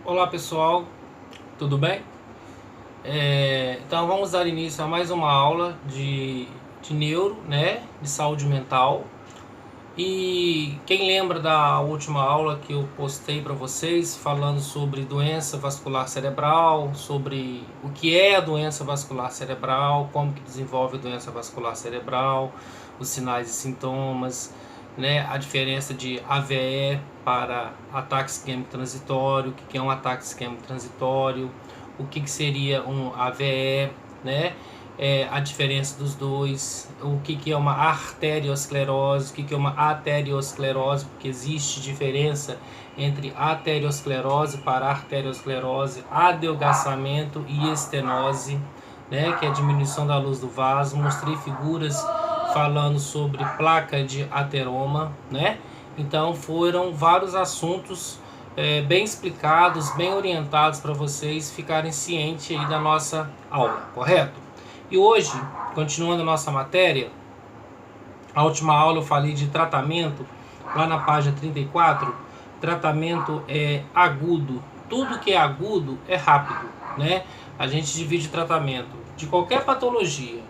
Olá pessoal, tudo bem? Então vamos dar início a mais uma aula de neuro, né? De saúde mental. E quem lembra da última aula que eu postei para vocês falando sobre doença vascular cerebral, sobre o que é a doença vascular cerebral, como que desenvolve a doença vascular cerebral, os sinais e sintomas, né, a diferença de AVE para ataque isquêmico transitório, o que é um ataque isquêmico transitório, o que seria um AVE, né, a diferença dos dois, o que é uma arteriosclerose, o que é uma aterosclerose, porque existe diferença entre aterosclerose para arteriosclerose, adelgaçamento e estenose, né, que é a diminuição da luz do vaso. Mostrei figuras falando sobre placa de ateroma, né? Então foram vários assuntos bem explicados, bem orientados para vocês ficarem cientes aí da nossa aula, correto? E hoje, continuando a nossa matéria, a última aula eu falei de tratamento, lá na página 34, tratamento é agudo. Tudo que é agudo é rápido, né? A gente divide tratamento de qualquer patologia,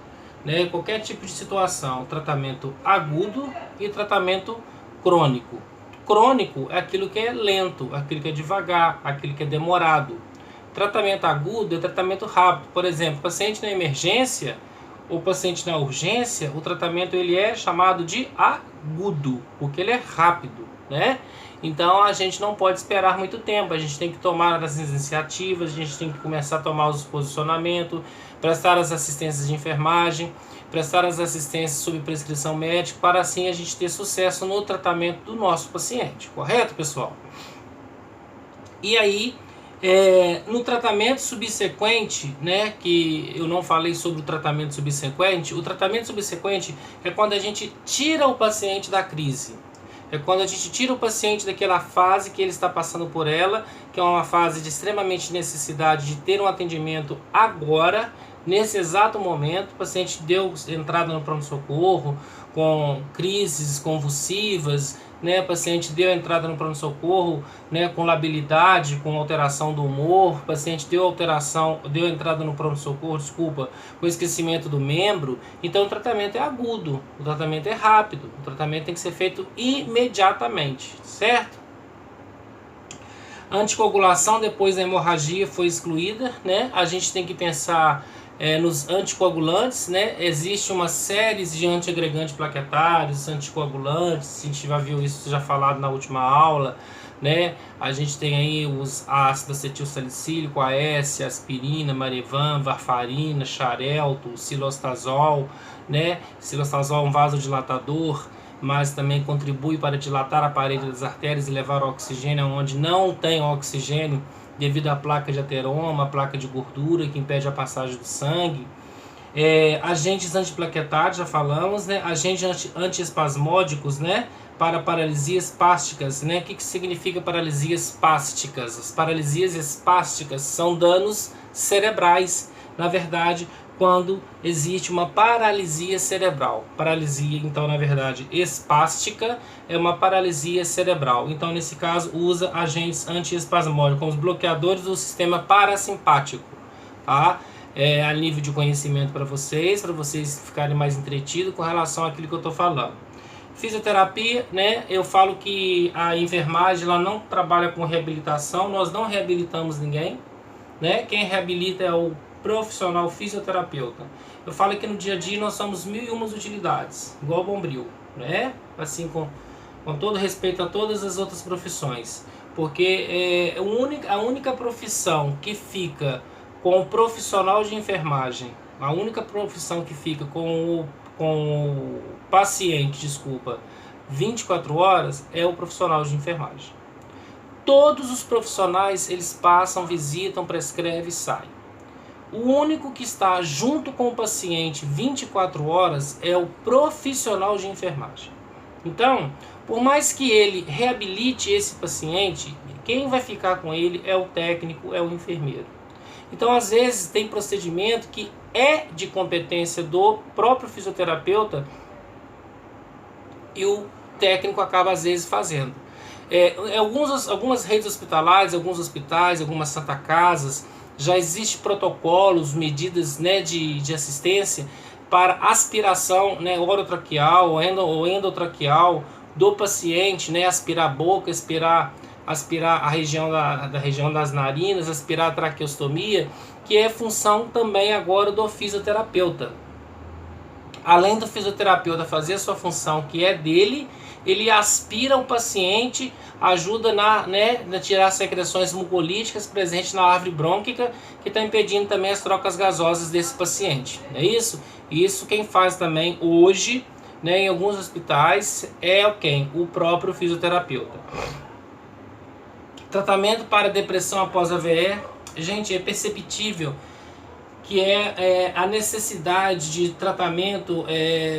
né? Qualquer tipo de situação, tratamento agudo e tratamento crônico. Crônico é aquilo que é lento, aquilo que é devagar, aquilo que é demorado. Tratamento agudo é tratamento rápido. Por exemplo, paciente na emergência ou paciente na urgência, o tratamento ele é chamado de agudo, porque ele é rápido, né? Então a gente não pode esperar muito tempo, a gente tem que tomar as iniciativas, a gente tem que começar a tomar os posicionamentos, prestar as assistências de enfermagem, prestar as assistências sob prescrição médica, para assim a gente ter sucesso no tratamento do nosso paciente, correto, pessoal? E aí, no tratamento subsequente, né, que eu não falei sobre o tratamento subsequente, o tratamento subsequente é quando a gente tira o paciente da crise. É quando a gente tira o paciente daquela fase que ele está passando por ela, que é uma fase de extremamente necessidade de ter um atendimento agora, nesse exato momento. O paciente deu entrada no pronto-socorro com crises convulsivas, né? O paciente deu entrada no pronto-socorro, né, com labilidade, com alteração do humor. O paciente deu entrada no pronto-socorro, com esquecimento do membro. Então o tratamento é agudo, o tratamento é rápido, o tratamento tem que ser feito imediatamente, certo? Anticoagulação depois da hemorragia foi excluída, né? A gente tem que pensar nos anticoagulantes, né? Existe uma série de antiagregantes plaquetários, anticoagulantes, a gente já viu isso já falado na última aula, né? A gente tem aí os ácido acetilsalicílico, AS, aspirina, Marevan, varfarina, xarelto, cilostazol, né? Cilostazol é um vasodilatador, mas também contribui para dilatar a parede das artérias e levar o oxigênio onde não tem oxigênio, devido à placa de ateroma, a placa de gordura que impede a passagem do sangue. Agentes antiplaquetários, já falamos, né? Agentes antiespasmódicos, né? Para paralisias espásticas, né? O que significa paralisias espásticas? As paralisias espásticas são danos cerebrais, na verdade, quando existe uma paralisia cerebral. Paralisia, então, na verdade, espástica é uma paralisia cerebral. Então, nesse caso, usa agentes antiespasmódicos, como os bloqueadores do sistema parasimpático, tá? A nível de conhecimento para vocês ficarem mais entretidos com relação àquilo que eu estou falando. Fisioterapia, né? Eu falo que a enfermagem ela não trabalha com reabilitação, nós não reabilitamos ninguém, né? Quem reabilita é o profissional fisioterapeuta. Eu falo que no dia a dia nós somos 1001 utilidades, igual Bombril, né? Assim, com todo respeito a todas as outras profissões, porque a única profissão que fica com o profissional de enfermagem, a única profissão que fica com o paciente, 24 horas é o profissional de enfermagem. Todos os profissionais, eles passam, visitam, prescrevem e saem. O único que está junto com o paciente 24 horas é o profissional de enfermagem. Então, por mais que ele reabilite esse paciente, quem vai ficar com ele é o técnico, é o enfermeiro. Então, às vezes, tem procedimento que é de competência do próprio fisioterapeuta e o técnico acaba, às vezes, fazendo. Algumas redes hospitalares, alguns hospitais, algumas Santa Casas, já existem protocolos, medidas, né, de assistência para aspiração, né, orotraqueal ou endotraqueal do paciente, né, aspirar a boca, aspirar a região da região das narinas, aspirar a traqueostomia, que é função também agora do fisioterapeuta. Além do fisioterapeuta fazer a sua função, que é dele, ele aspira o paciente, ajuda na tirar as secreções mucolíticas presentes na árvore brônquica, que está impedindo também as trocas gasosas desse paciente. Não é isso? Isso quem faz também hoje, né, em alguns hospitais, é quem? O próprio fisioterapeuta. Tratamento para depressão após AVE. Gente, é perceptível que é a necessidade de tratamento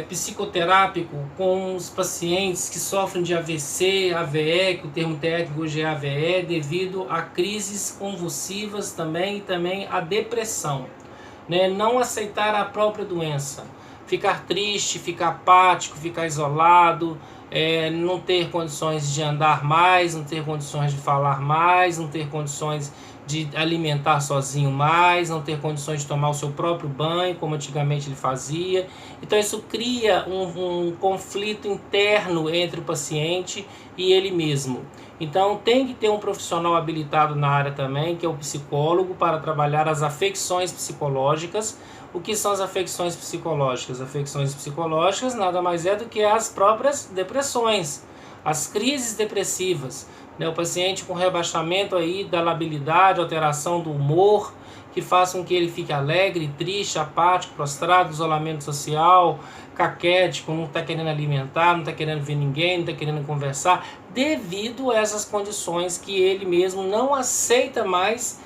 psicoterápico com os pacientes que sofrem de AVC, AVE, que o termo técnico hoje é AVE, devido a crises convulsivas também e também a depressão. Né? Não aceitar a própria doença, ficar triste, ficar apático, ficar isolado, não ter condições de andar mais, não ter condições de falar mais, não ter condições de alimentar sozinho mais, não ter condições de tomar o seu próprio banho, como antigamente ele fazia. Então isso cria um conflito interno entre o paciente e ele mesmo. Então tem que ter um profissional habilitado na área também, que é o psicólogo, para trabalhar as afecções psicológicas. O que são as afecções psicológicas? Afecções psicológicas nada mais é do que as próprias depressões, as crises depressivas. O paciente com rebaixamento aí da labilidade, alteração do humor, que faça com que ele fique alegre, triste, apático, prostrado, isolamento social, caquético, não está querendo alimentar, não está querendo ver ninguém, não está querendo conversar, devido a essas condições que ele mesmo não aceita mais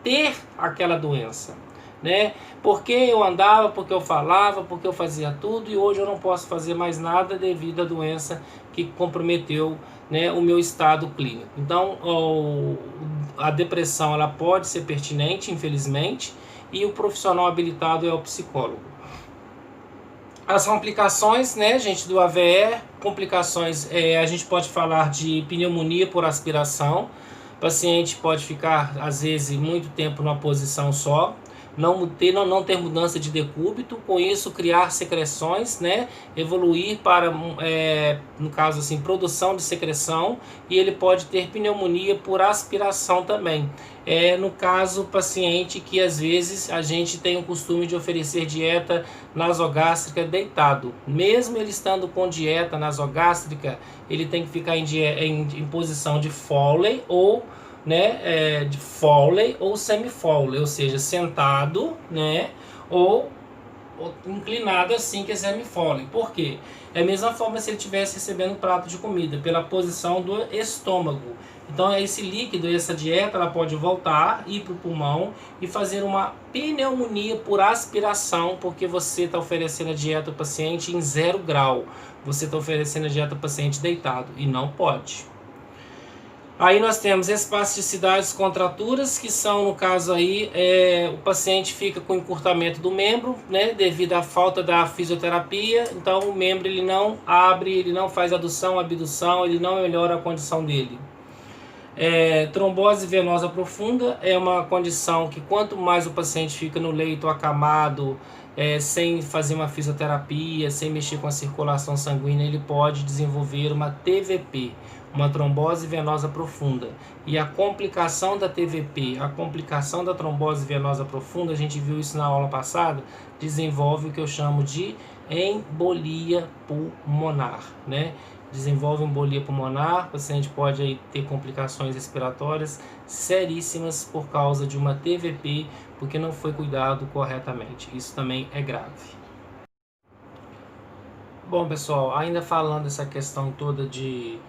ter aquela doença. Né? Porque eu andava, porque eu falava, porque eu fazia tudo e hoje eu não posso fazer mais nada devido à doença que comprometeu, né, o meu estado clínico. Então a depressão ela pode ser pertinente, infelizmente, e o profissional habilitado é o psicólogo. As complicações, né, gente, do AVE, complicações, a gente pode falar de pneumonia por aspiração. O paciente pode ficar, às vezes, muito tempo numa posição só, não ter mudança de decúbito, com isso criar secreções, né, evoluir para, no caso assim, produção de secreção, e ele pode ter pneumonia por aspiração também. No caso, paciente que às vezes a gente tem o costume de oferecer dieta nasogástrica deitado. Mesmo ele estando com dieta nasogástrica, ele tem que ficar em posição de Foley ou de Foley ou semi-Foley, ou seja, sentado, né, ou inclinado assim, que é semi-Foley. Por quê? É a mesma forma se ele estivesse recebendo um prato de comida, pela posição do estômago. Então esse líquido, essa dieta, ela pode voltar, ir para o pulmão e fazer uma pneumonia por aspiração, porque você está oferecendo a dieta ao paciente em 0 grau. Você está oferecendo a dieta ao paciente deitado e não pode. Aí nós temos espasticidades, contraturas, que são, no caso aí, o paciente fica com encurtamento do membro, né, devido à falta da fisioterapia. Então o membro ele não abre, ele não faz adução, abdução, ele não melhora a condição dele. Trombose venosa profunda é uma condição que quanto mais o paciente fica no leito acamado, sem fazer uma fisioterapia, sem mexer com a circulação sanguínea, ele pode desenvolver uma TVP, uma trombose venosa profunda. E a complicação da TVP, a complicação da trombose venosa profunda, a gente viu isso na aula passada, desenvolve o que eu chamo de embolia pulmonar, né? Desenvolve embolia pulmonar, o paciente pode aí ter complicações respiratórias seríssimas por causa de uma TVP, porque não foi cuidado corretamente. Isso também é grave. Bom, pessoal, ainda falando dessa questão toda de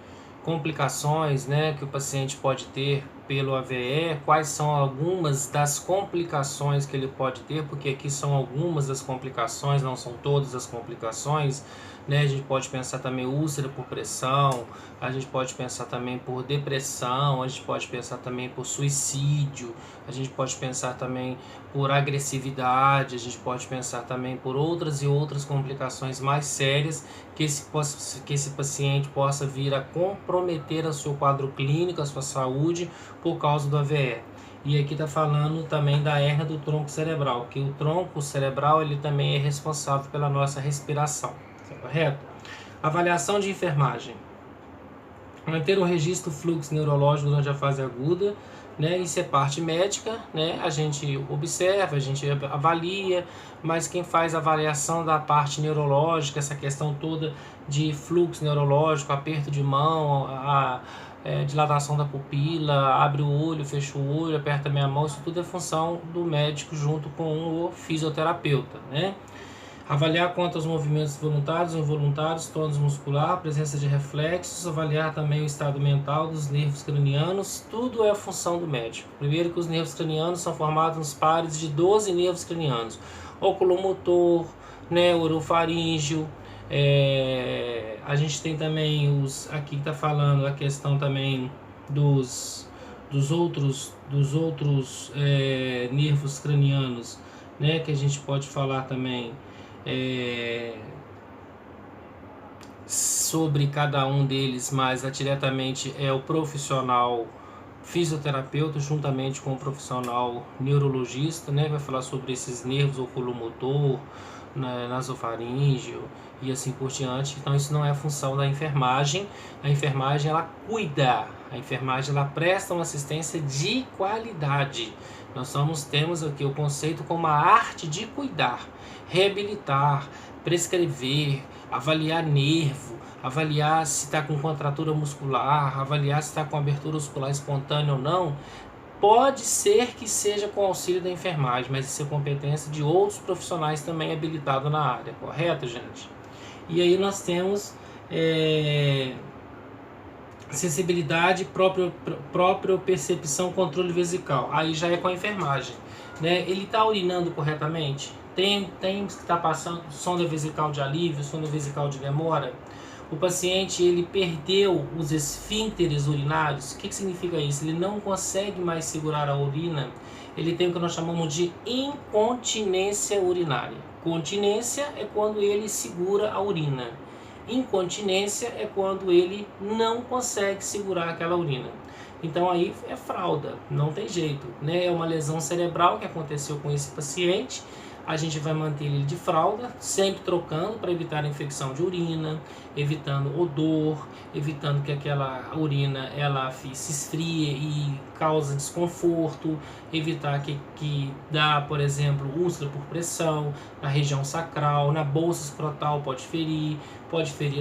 complicações, né, que o paciente pode ter pelo AVE, quais são algumas das complicações que ele pode ter, porque aqui são algumas das complicações, não são todas as complicações. né? A gente pode pensar também úlcera por pressão, a gente pode pensar também por depressão, a gente pode pensar também por suicídio, a gente pode pensar também por agressividade, a gente pode pensar também por outras e outras complicações mais sérias que esse paciente possa vir a comprometer o seu quadro clínico, a sua saúde, por causa do AVE. E aqui está falando também da hérnia do tronco cerebral, que o tronco cerebral ele também é responsável pela nossa respiração, correto? Avaliação de enfermagem. Manter um registro fluxo neurológico durante a fase aguda, né? Isso é parte médica, né? A gente observa, a gente avalia, mas quem faz a avaliação da parte neurológica, essa questão toda de fluxo neurológico, aperto de mão, dilatação da pupila, abre o olho, fecha o olho, aperta a minha mão, isso tudo é função do médico junto com o fisioterapeuta, né? Avaliar quanto aos movimentos voluntários ou involuntários, tônus muscular, presença de reflexos, avaliar também o estado mental dos nervos cranianos, tudo é a função do médico. Primeiro que os nervos cranianos são formados nos pares de 12 nervos cranianos, oculomotor, orofaríngeo, a gente tem também aqui está falando a questão também dos outros nervos cranianos, né, que a gente pode falar também sobre cada um deles, mas diretamente é o profissional fisioterapeuta juntamente com o profissional neurologista, né, vai falar sobre esses nervos oculomotor, nasofaríngeo e assim por diante. Então isso não é a função da enfermagem. A enfermagem ela cuida, a enfermagem ela presta uma assistência de qualidade. Nós temos aqui o conceito como a arte de cuidar, reabilitar, prescrever, avaliar nervo, avaliar se está com contratura muscular, avaliar se está com abertura muscular espontânea ou não. Pode ser que seja com auxílio da enfermagem, mas isso é competência de outros profissionais também habilitados na área, correto, gente? E aí nós temos sensibilidade, própria percepção, controle vesical. Aí já é com a enfermagem, né? Ele está urinando corretamente? Tem que estar passando sonda vesical de alívio, sonda vesical de demora? O paciente ele perdeu os esfíncteres urinários. O que significa isso? Ele não consegue mais segurar a urina. Ele tem o que nós chamamos de incontinência urinária. Continência é quando ele segura a urina. Incontinência é quando ele não consegue segurar aquela urina. Então aí é fralda, não tem jeito, né? É uma lesão cerebral que aconteceu com esse paciente. A gente vai manter ele de fralda, sempre trocando para evitar a infecção de urina, evitando odor, evitando que aquela urina ela se esfrie e cause desconforto, evitar que dá, por exemplo, úlcera por pressão na região sacral, na bolsa escrotal pode ferir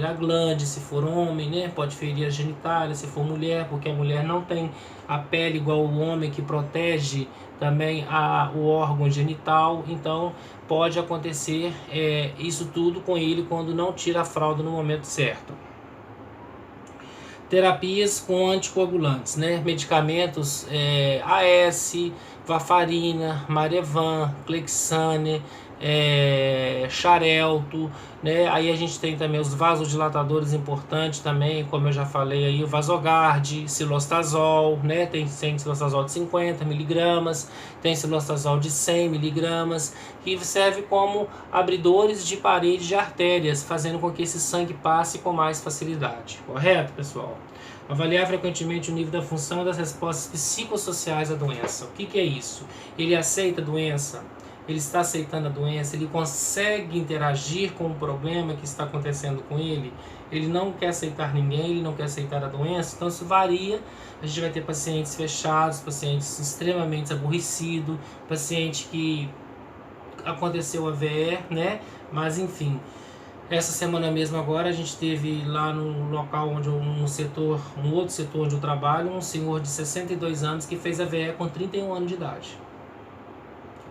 a glande se for homem, né? Pode ferir a genitália se for mulher, porque a mulher não tem a pele igual o homem que protege também o órgão genital. Então pode acontecer isso tudo com ele quando não tira a fralda no momento certo. Terapias com anticoagulantes, né? Medicamentos AS, Varfarina, Marevan, Clexane, Xarelto, né? Aí a gente tem também os vasodilatadores importantes também, como eu já falei aí, o Vasogard, Cilostazol, né? Tem Cilostazol de 50 mg, tem Cilostazol de 100 mg, que serve como abridores de paredes de artérias, fazendo com que esse sangue passe com mais facilidade. Correto, pessoal? Avaliar frequentemente o nível da função das respostas psicossociais à doença. O que é isso? Ele aceita a doença? Ele está aceitando a doença? Ele consegue interagir com o problema que está acontecendo com ele? Ele não quer aceitar ninguém, ele não quer aceitar a doença? Então isso varia. A gente vai ter pacientes fechados, pacientes extremamente aborrecidos, paciente que aconteceu AVE, né? Mas enfim, essa semana mesmo agora a gente teve lá no local onde um outro setor onde eu trabalho, um senhor de 62 anos que fez AVE com 31 anos de idade.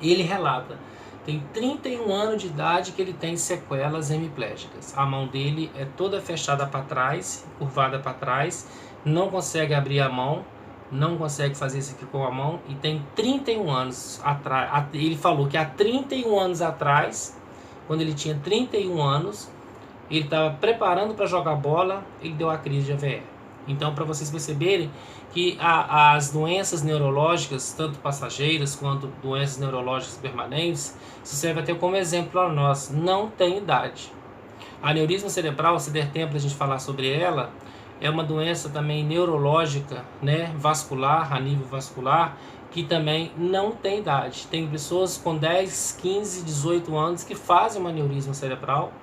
Ele relata, tem 31 anos de idade que ele tem sequelas hemiplégicas. A mão dele é toda fechada para trás, curvada para trás, não consegue abrir a mão, não consegue fazer isso aqui com a mão e tem 31 anos atrás. Ele falou que há 31 anos atrás, quando ele tinha 31 anos, ele estava preparando para jogar bola, ele deu a crise de AVE. Então, para vocês perceberem que as doenças neurológicas, tanto passageiras quanto doenças neurológicas permanentes, isso serve até como exemplo para nós, não tem idade. A aneurisma cerebral, se der tempo de a gente falar sobre ela, é uma doença também neurológica, né, vascular, a nível vascular, que também não tem idade. Tem pessoas com 10, 15, 18 anos que fazem uma aneurisma cerebral,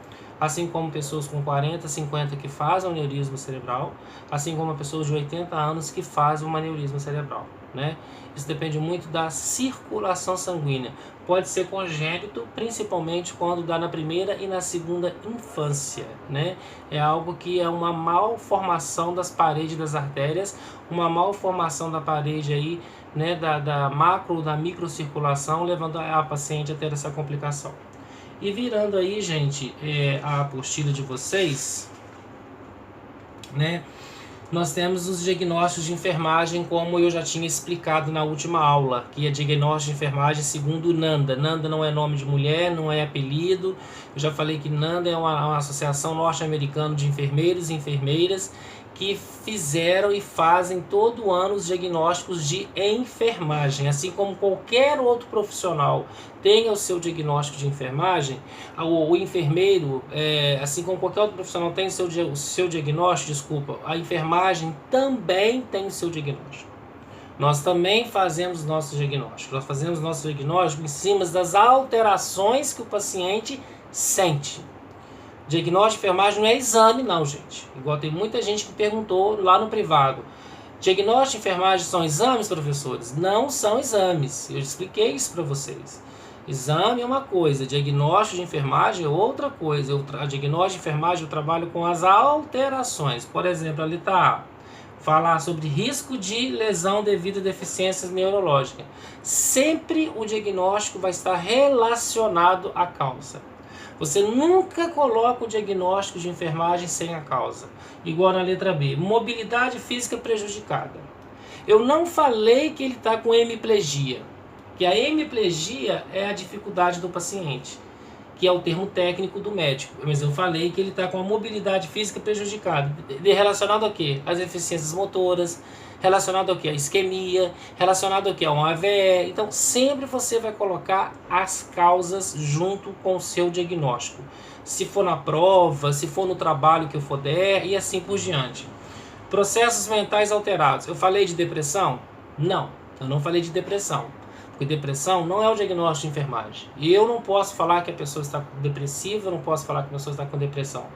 assim como pessoas com 40, 50 que fazem um aneurisma cerebral, assim como pessoas de 80 anos que fazem um aneurisma cerebral, né? Isso depende muito da circulação sanguínea. Pode ser congênito, principalmente quando dá na primeira e na segunda infância, né? É algo que é uma malformação das paredes das artérias, uma malformação da parede aí, né, da macro, da microcirculação, levando a paciente a ter essa complicação. E virando aí, gente, a apostila de vocês, né? Nós temos os diagnósticos de enfermagem, como eu já tinha explicado na última aula, que é diagnóstico de enfermagem segundo NANDA. NANDA não é nome de mulher, não é apelido. Eu já falei que NANDA é uma associação norte-americana de enfermeiros e enfermeiras que fizeram e fazem todo ano os diagnósticos de enfermagem. Assim como qualquer outro profissional tem o seu diagnóstico de enfermagem, o enfermeiro, assim como qualquer outro profissional tem o seu diagnóstico, a enfermagem também tem o seu diagnóstico. Nós também fazemos nosso diagnóstico. Nós fazemos nosso diagnóstico em cima das alterações que o paciente sente. Diagnóstico de enfermagem não é exame, não, gente. Igual tem muita gente que perguntou lá no privado. Diagnóstico de enfermagem são exames, professores? Não são exames. Eu expliquei isso para vocês. Exame é uma coisa, diagnóstico de enfermagem é outra coisa. Diagnóstico de enfermagem eu trabalho com as alterações. Por exemplo, ali está falar sobre risco de lesão devido a deficiências neurológicas. Sempre o diagnóstico vai estar relacionado à causa. Você nunca coloca o diagnóstico de enfermagem sem a causa. Igual na letra B, mobilidade física prejudicada. Eu não falei que ele está com hemiplegia, que a hemiplegia é a dificuldade do paciente, que é o termo técnico do médico. Mas eu falei que ele está com a mobilidade física prejudicada. Relacionado a quê? As deficiências motoras, relacionado ao que? A isquemia, relacionado ao que? A um AVE. Então, sempre você vai colocar as causas junto com o seu diagnóstico. Se for na prova, se for no trabalho que eu for der, e assim por diante. Processos mentais alterados. Eu falei de depressão? Não, eu não falei de depressão. Porque depressão não é o diagnóstico de enfermagem. E eu não posso falar que a pessoa está depressiva, eu não posso falar que a pessoa está com depressão.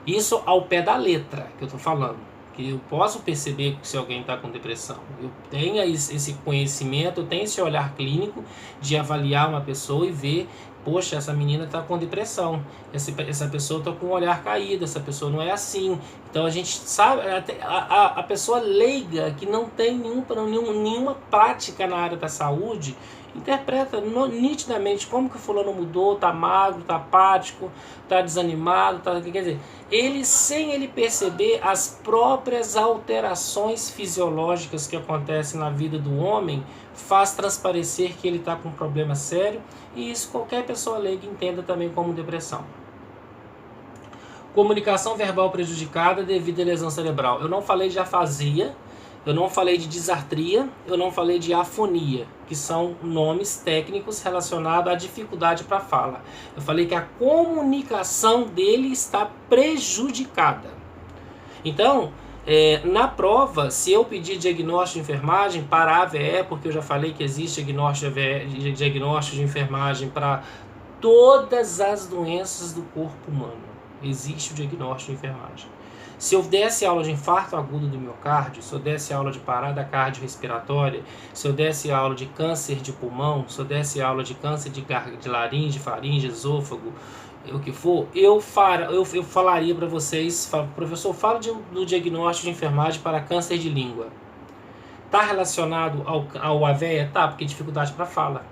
Isso ao pé da letra que eu estou falando. Que eu posso perceber se alguém está com depressão. Eu tenho esse conhecimento, eu tenho esse olhar clínico de avaliar uma pessoa e ver, poxa, essa menina está com depressão, essa pessoa está com o olhar caído, essa pessoa não é assim. Então a gente sabe, a pessoa leiga que não tem nenhuma prática na área da saúde, interpreta nitidamente como que o fulano mudou, tá magro, tá apático, tá desanimado, quer dizer, ele sem ele perceber as próprias alterações fisiológicas que acontecem na vida do homem, faz transparecer que ele está com um problema sério, e isso qualquer pessoa leiga entenda também como depressão. Comunicação verbal prejudicada devido à lesão cerebral. Eu não falei de afasia, eu não falei de disartria, eu não falei de afonia, que são nomes técnicos relacionados à dificuldade para fala. Eu falei que a comunicação dele está prejudicada. Então, na prova, se eu pedir diagnóstico de enfermagem para a AVE, porque eu já falei que existe diagnóstico de enfermagem para todas as doenças do corpo humano, existe o diagnóstico de enfermagem. Se eu desse aula de infarto agudo do miocárdio, se eu desse aula de parada cardiorrespiratória, se eu desse aula de câncer de pulmão, se eu desse aula de câncer de laringe, faringe, esôfago, o que for, eu falaria para vocês, professor, fala do diagnóstico de enfermagem para câncer de língua. Está relacionado ao AVE? Tá, porque dificuldade para fala.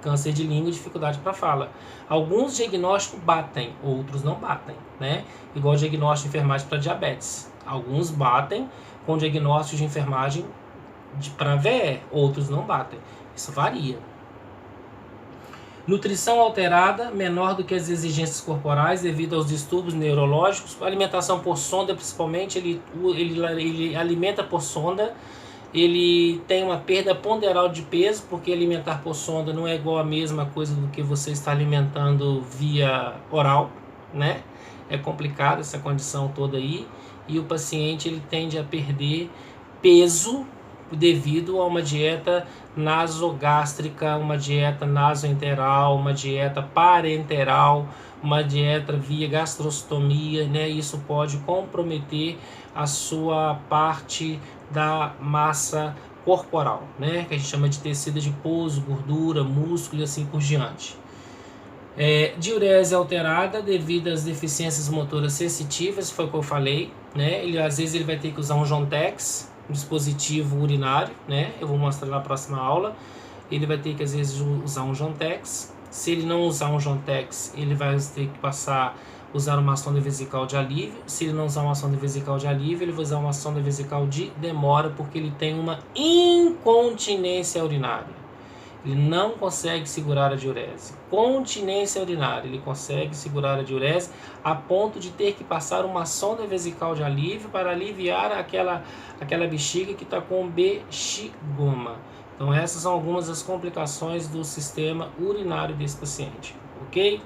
Câncer de língua e dificuldade para fala. Alguns diagnósticos batem, outros não batem, né? Igual o diagnóstico de enfermagem para diabetes. Alguns batem com diagnóstico de enfermagem para VE, outros não batem. Isso varia. Nutrição alterada, menor do que as exigências corporais devido aos distúrbios neurológicos. Alimentação por sonda, principalmente, ele alimenta por sonda. Ele tem uma perda ponderal de peso, porque alimentar por sonda não é igual a mesma coisa do que você está alimentando via oral, né? É complicado essa condição toda aí. E o paciente ele tende a perder peso devido a uma dieta nasogástrica, uma dieta nasoenteral, uma dieta parenteral, uma dieta via gastrostomia, né? Isso pode comprometer a sua parte da massa corporal, né? Que a gente chama de tecido adiposo, gordura, músculo e assim por diante. Diurese alterada devido às deficiências motoras sensitivas, foi o que eu falei, né? Às vezes ele vai ter que usar um Jontex, um dispositivo urinário, né? Eu vou mostrar na próxima aula. Ele vai ter que às vezes usar um Jontex. Se ele não usar um Jontex, ele vai ter que usar uma sonda vesical de alívio. Se ele não usar uma sonda vesical de alívio, ele vai usar uma sonda vesical de demora, porque ele tem uma incontinência urinária. Ele não consegue segurar a diurese. Continência urinária, ele consegue segurar a diurese a ponto de ter que passar uma sonda vesical de alívio para aliviar aquela bexiga que está com bexigoma. Então essas são algumas das complicações do sistema urinário desse paciente, ok?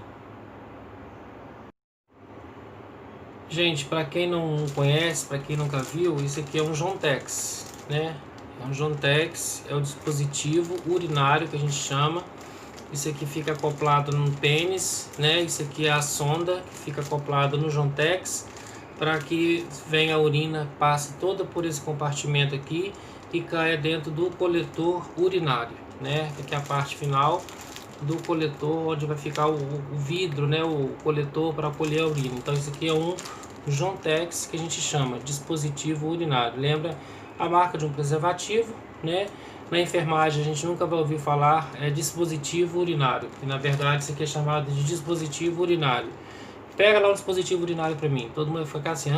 Gente, para quem não conhece, para quem nunca viu, isso aqui é um Jontex, né? É um Jontex, é o dispositivo urinário que a gente chama. Isso aqui fica acoplado no pênis, né? Isso aqui é a sonda que fica acoplada no Jontex para que venha a urina, passe toda por esse compartimento aqui e caia dentro do coletor urinário, né? Aqui é a parte final do coletor, onde vai ficar o vidro, né? O coletor para colher a urina. Então isso aqui é um Jontex que a gente chama dispositivo urinário. Lembra a marca de um preservativo, né? Na enfermagem a gente nunca vai ouvir falar dispositivo urinário, que na verdade isso aqui é chamado de dispositivo urinário. Pega lá um dispositivo urinário para mim. Todo mundo vai ficar assim,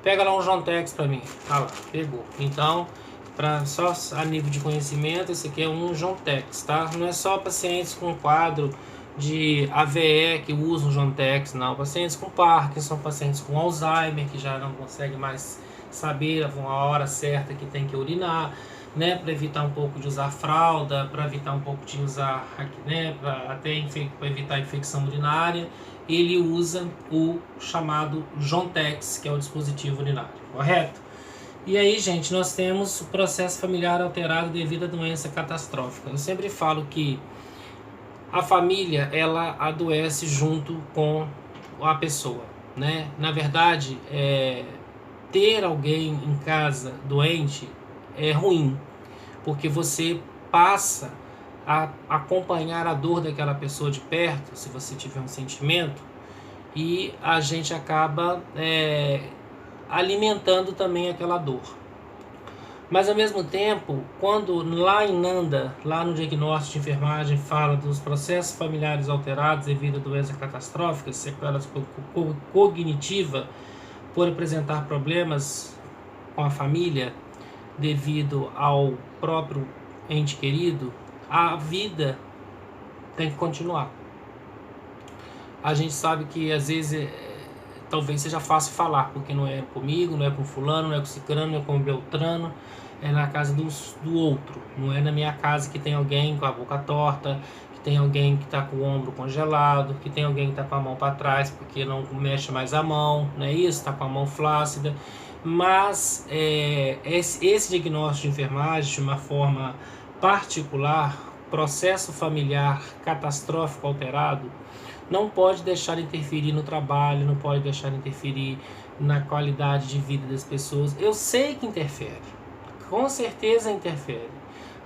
pega lá um Jontex para mim. Ah lá, pegou. Então, só a nível de conhecimento, esse aqui é um Jontex, tá? Não é só pacientes com quadro de AVE que usam Jontex, não. Pacientes com Parkinson, pacientes com Alzheimer que já não conseguem mais saber a hora certa que tem que urinar, né, para evitar um pouco de usar fralda, para evitar um pouco de usar, né, para evitar infecção urinária, ele usa o chamado Jontex, que é o dispositivo urinário, correto? E aí, gente, nós temos o processo familiar alterado devido à doença catastrófica. Eu sempre falo que a família, ela adoece junto com a pessoa, né? Na verdade, ter alguém em casa doente é ruim, porque você passa a acompanhar a dor daquela pessoa de perto, se você tiver um sentimento, e a gente acaba alimentando também aquela dor. Mas ao mesmo tempo, quando lá em Nanda, lá no diagnóstico de enfermagem, fala dos processos familiares alterados devido a doença catastrófica, sequelas cognitiva, por apresentar problemas com a família devido ao próprio ente querido, a vida tem que continuar. A gente sabe que às vezes talvez seja fácil falar, porque não é comigo, não é com fulano, não é com ciclano, não é com beltrano, é na casa do outro, não é na minha casa que tem alguém com a boca torta, que tem alguém que está com o ombro congelado, que tem alguém que está com a mão para trás porque não mexe mais a mão, não é isso? Está com a mão flácida. Mas esse diagnóstico de enfermagem, de uma forma particular, processo familiar catastrófico alterado, não pode deixar interferir no trabalho, não pode deixar interferir na qualidade de vida das pessoas. Eu sei que interfere, com certeza interfere.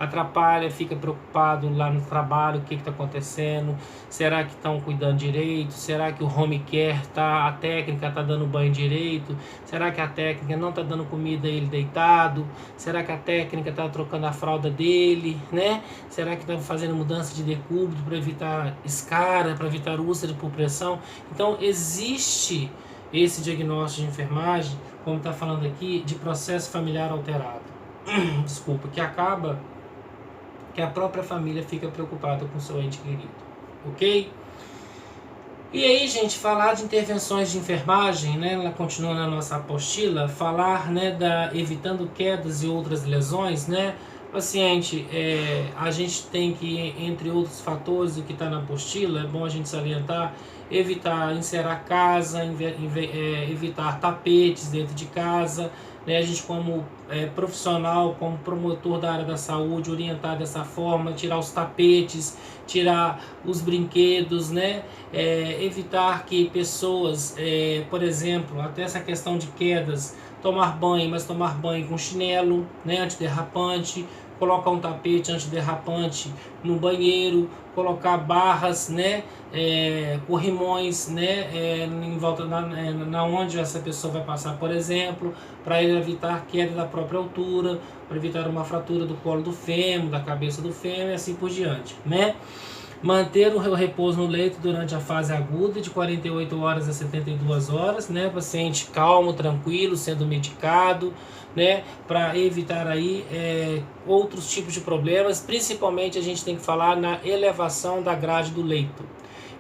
Atrapalha, fica preocupado lá no trabalho, o que está acontecendo, será que estão cuidando direito, será que o home care, a técnica está dando banho direito, será que a técnica não está dando comida a ele deitado, será que a técnica está trocando a fralda dele, né? Será que está fazendo mudança de decúbito para evitar escara, para evitar úlcera por pressão? Então existe esse diagnóstico de enfermagem, como está falando aqui, de processo familiar alterado. Desculpa, que acaba que a própria família fica preocupada com o seu ente querido. ok? E aí, gente, falar de intervenções de enfermagem, né, ela continua na nossa apostila, falar, né, evitando quedas e outras lesões, né, paciente, a gente tem que, entre outros fatores, o que está na apostila, é bom a gente salientar, evitar encerar a casa, evitar tapetes dentro de casa, né, a gente como profissional, como promotor da área da saúde, orientar dessa forma, tirar os tapetes, tirar os brinquedos, né, evitar que pessoas, por exemplo, até essa questão de quedas, tomar banho, mas tomar banho com chinelo, né, antiderrapante, colocar um tapete antiderrapante no banheiro, colocar barras, né, corrimões, né, em volta na onde essa pessoa vai passar, por exemplo, para evitar queda da própria altura, para evitar uma fratura do colo do fêmur, da cabeça do fêmur e assim por diante, né? Manter o repouso no leito durante a fase aguda de 48 horas a 72 horas, né? Paciente calmo, tranquilo, sendo medicado, né? Para evitar aí outros tipos de problemas. Principalmente a gente tem que falar na elevação da grade do leito.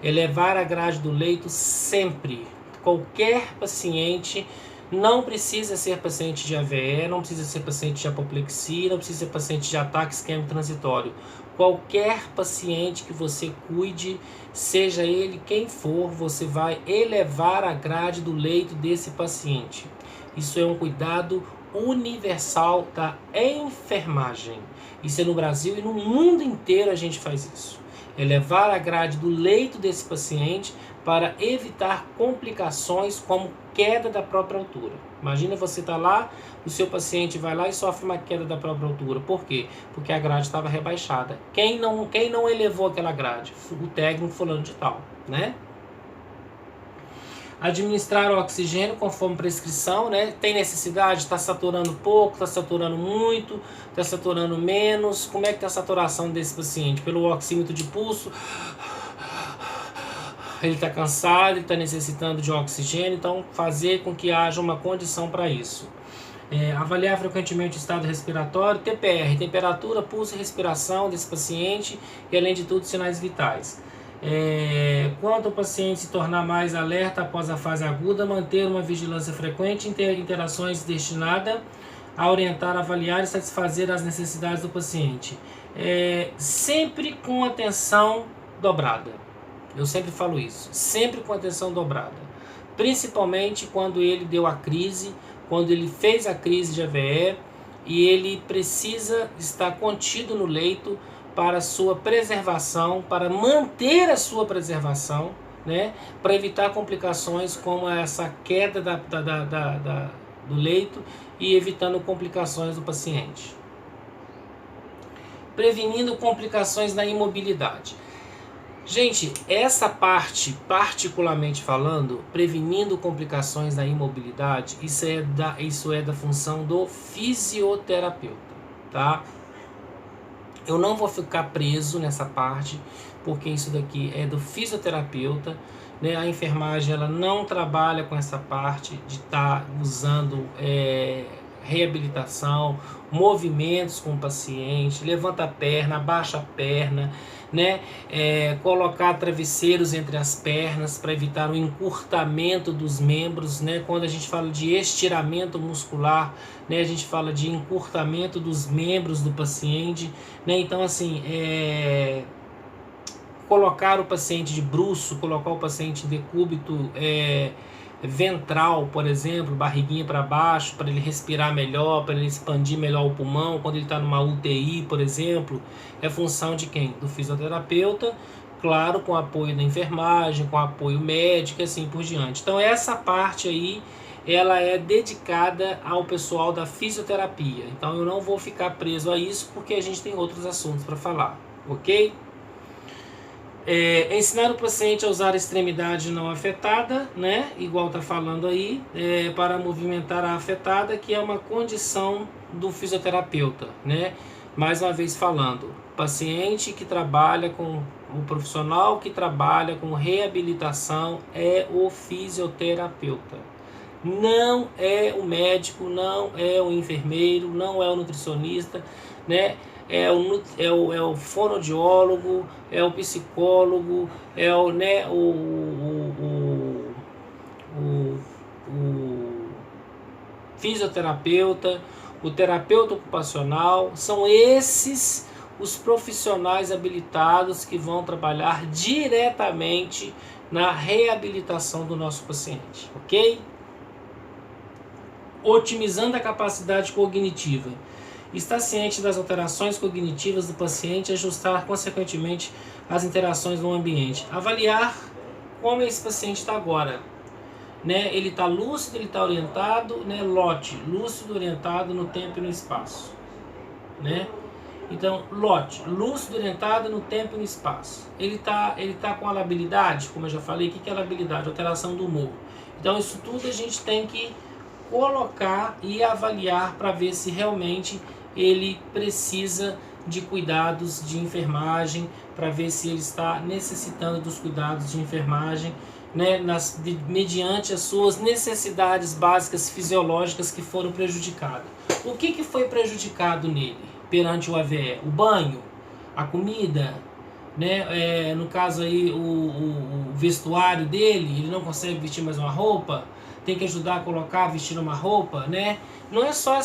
Elevar a grade do leito sempre. Qualquer paciente, não precisa ser paciente de AVE, não precisa ser paciente de apoplexia, não precisa ser paciente de ataque isquêmico transitório. Qualquer paciente que você cuide, seja ele quem for, você vai elevar a grade do leito desse paciente. Isso é um cuidado universal da enfermagem. Isso é no Brasil e no mundo inteiro a gente faz isso. Elevar a grade do leito desse paciente para evitar complicações como queda da própria altura. Imagina você estar lá, o seu paciente vai lá e sofre uma queda da própria altura. Por quê? Porque a grade estava rebaixada. Quem não elevou aquela grade? O técnico fulano de tal, né? Administrar o oxigênio conforme prescrição, né? Tem necessidade? Está saturando pouco, está saturando muito, está saturando menos? Como é que está a saturação desse paciente? Pelo oxímetro de pulso, ele está cansado, ele está necessitando de oxigênio, então fazer com que haja uma condição para isso. Avaliar frequentemente o estado respiratório, TPR, temperatura, pulso e respiração desse paciente e, além de tudo, sinais vitais. Quando o paciente se tornar mais alerta após a fase aguda, manter uma vigilância frequente e ter interações destinadas a orientar, avaliar e satisfazer as necessidades do paciente. Sempre com atenção dobrada. Eu sempre falo isso, sempre com atenção dobrada. Principalmente quando ele deu a crise, quando ele fez a crise de AVE e ele precisa estar contido no leito para sua preservação, para manter a sua preservação, né? Para evitar complicações como essa queda do leito e evitando complicações do paciente. Prevenindo complicações na imobilidade. Gente, essa parte, particularmente falando, prevenindo complicações da imobilidade, isso é da função do fisioterapeuta, tá? Eu não vou ficar preso nessa parte, porque isso daqui é do fisioterapeuta, né? A enfermagem ela não trabalha com essa parte de estar usando reabilitação, movimentos com o paciente, levanta a perna, abaixa a perna, né? Colocar travesseiros entre as pernas para evitar o encurtamento dos membros, né? Quando a gente fala de estiramento muscular, né? A gente fala de encurtamento dos membros do paciente, né? Então assim, colocar o paciente de bruço, colocar o paciente em decúbito ventral, por exemplo, barriguinha para baixo, para ele respirar melhor, para ele expandir melhor o pulmão, quando ele está numa UTI, por exemplo, é função de quem? Do fisioterapeuta, claro, com apoio da enfermagem, com apoio médico e assim por diante. Então essa parte aí, ela é dedicada ao pessoal da fisioterapia. Então eu não vou ficar preso a isso, porque a gente tem outros assuntos para falar, ok? Ensinar o paciente a usar a extremidade não afetada, né? Igual está falando aí, para movimentar a afetada, que é uma condição do fisioterapeuta, né? Mais uma vez falando, paciente que trabalha com o profissional que trabalha com reabilitação é o fisioterapeuta. Não é o médico, não é o enfermeiro, não é o nutricionista, né? é o fonoaudiólogo, é o psicólogo, é o, né, o fisioterapeuta, o terapeuta ocupacional. São esses os profissionais habilitados que vão trabalhar diretamente na reabilitação do nosso paciente, ok? Otimizando a capacidade cognitiva. Estar ciente das alterações cognitivas do paciente e ajustar, consequentemente, as interações no ambiente. Avaliar como esse paciente está agora. Né? Ele está lúcido, ele está orientado, né? LOT, lúcido, orientado no tempo e no espaço. Né? Então, LOT, lúcido, orientado no tempo e no espaço. Ele tá com a labilidade, como eu já falei. O que é labilidade? Alteração do humor. Então, isso tudo a gente tem que colocar e avaliar para ver se realmente ele precisa de cuidados de enfermagem, para ver se ele está necessitando dos cuidados de enfermagem, né, mediante as suas necessidades básicas fisiológicas que foram prejudicadas. O que foi prejudicado nele perante o AVE? O banho, a comida, né? No caso aí o vestuário dele, ele não consegue vestir mais uma roupa, tem que ajudar a colocar, vestir uma roupa, né? Não é só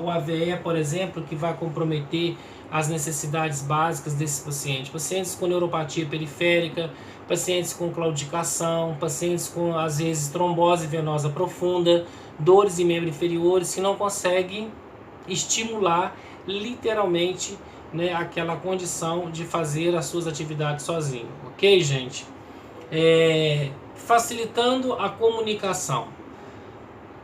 o AVE, por exemplo, que vai comprometer as necessidades básicas desse paciente. Pacientes com neuropatia periférica, pacientes com claudicação, pacientes com, às vezes, trombose venosa profunda, dores em membros inferiores, que não conseguem estimular literalmente, né, aquela condição de fazer as suas atividades sozinho. Ok, gente? Facilitando a comunicação.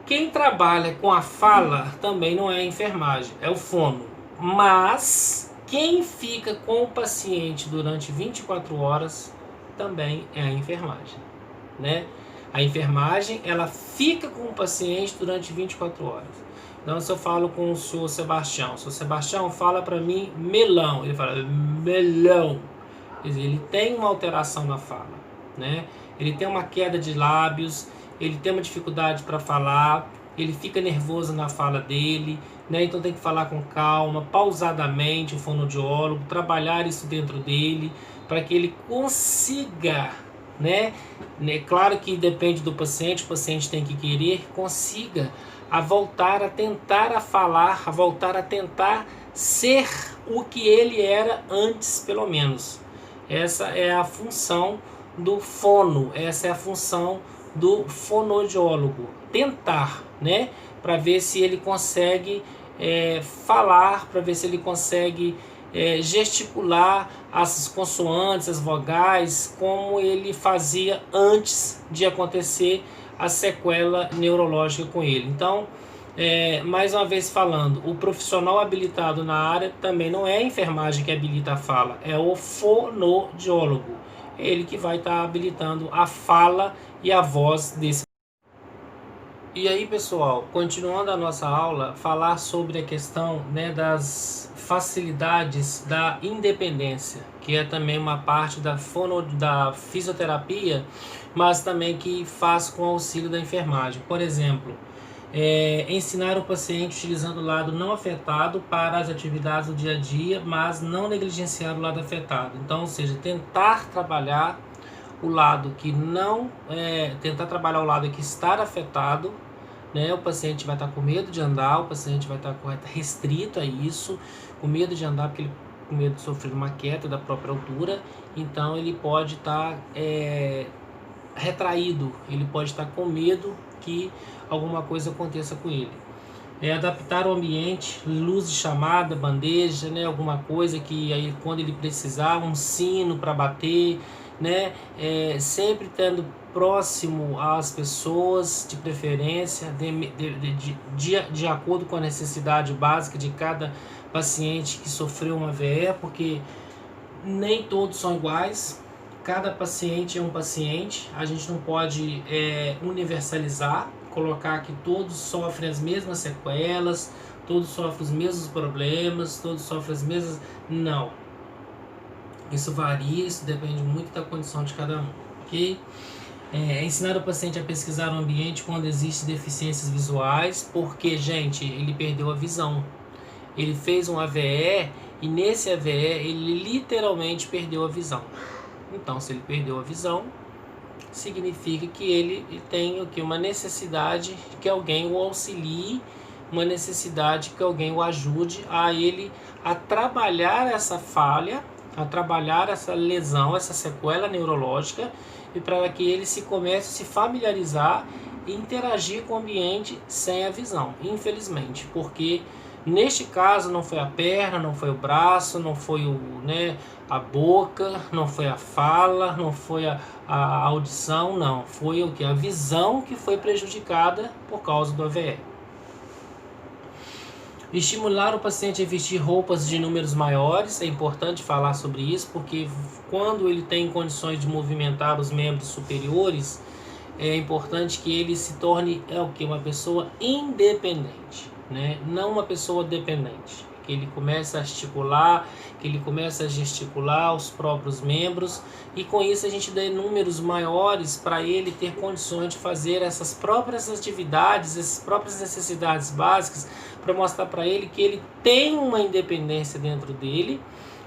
Quem trabalha com a fala também não é a enfermagem, é o fono. Mas quem fica com o paciente durante 24 horas também é a enfermagem, né? A enfermagem, ela fica com o paciente durante 24 horas. Então, se eu falo com o senhor Sebastião, fala para mim melão, ele fala melão. Quer dizer, ele tem uma alteração na fala, né? Ele tem uma queda de lábios, ele tem uma dificuldade para falar, ele fica nervoso na fala dele, né? Então tem que falar com calma, pausadamente, o fonoaudiólogo, trabalhar isso dentro dele, para que ele consiga, né? Claro que depende do paciente, o paciente tem que querer, consiga a voltar a tentar a falar, a voltar a tentar ser o que ele era antes, pelo menos. Essa é a função do fono, essa é a função do fonoaudiólogo. Tentar, né? Para ver se ele consegue falar, para ver se ele consegue gesticular as consoantes, as vogais, como ele fazia antes de acontecer a sequela neurológica com ele. Então, mais uma vez falando, o profissional habilitado na área também não é a enfermagem que habilita a fala, é o fonoaudiólogo. É ele que vai estar habilitando a fala e a voz desse. E aí, pessoal, continuando a nossa aula, falar sobre a questão, né, das facilidades da independência, que é também uma parte da fisioterapia, mas também que faz com auxílio da enfermagem. Por exemplo, ensinar o paciente utilizando o lado não afetado para as atividades do dia a dia, mas não negligenciar o lado afetado. Então, ou seja, tentar trabalhar o lado que não tentar trabalhar o lado que está afetado, né? O paciente vai estar com medo de andar, o paciente vai estar restrito a isso, com medo de andar porque ele com medo de sofrer uma queda da própria altura, então ele pode estar retraído, ele pode estar com medo que alguma coisa aconteça com ele. Adaptar o ambiente, luz de chamada, bandeja, né, alguma coisa que aí quando ele precisar, um sino para bater, né, sempre tendo próximo às pessoas, de preferência, de acordo com a necessidade básica de cada paciente que sofreu uma AVE, porque nem todos são iguais, cada paciente é um paciente, a gente não pode universalizar, colocar que todos sofrem as mesmas sequelas, todos sofrem os mesmos problemas, todos sofrem as mesmas... Não. Isso varia, isso depende muito da condição de cada um, ok? Ensinar o paciente a pesquisar o ambiente quando existem deficiências visuais, porque, gente, ele perdeu a visão. Ele fez um AVE e nesse AVE ele literalmente perdeu a visão. Então, se ele perdeu a visão, significa que ele tem o que? Uma necessidade que alguém o auxilie, uma necessidade que alguém o ajude a ele a trabalhar essa falha, a trabalhar essa lesão, essa sequela neurológica, e para que ele comece a se familiarizar e interagir com o ambiente sem a visão, infelizmente, porque neste caso não foi a perna, não foi o braço, não foi a boca, não foi a fala, não foi a audição, não. Foi o que? A visão que foi prejudicada por causa do AVE. Estimular o paciente a vestir roupas de números maiores, é importante falar sobre isso, porque quando ele tem condições de movimentar os membros superiores, é importante que ele se torne uma pessoa independente, né? Não uma pessoa dependente. Que ele comece a articular, que ele comece a gesticular os próprios membros, e com isso a gente dá números maiores para ele ter condições de fazer essas próprias atividades, essas próprias necessidades básicas, para mostrar para ele que ele tem uma independência dentro dele,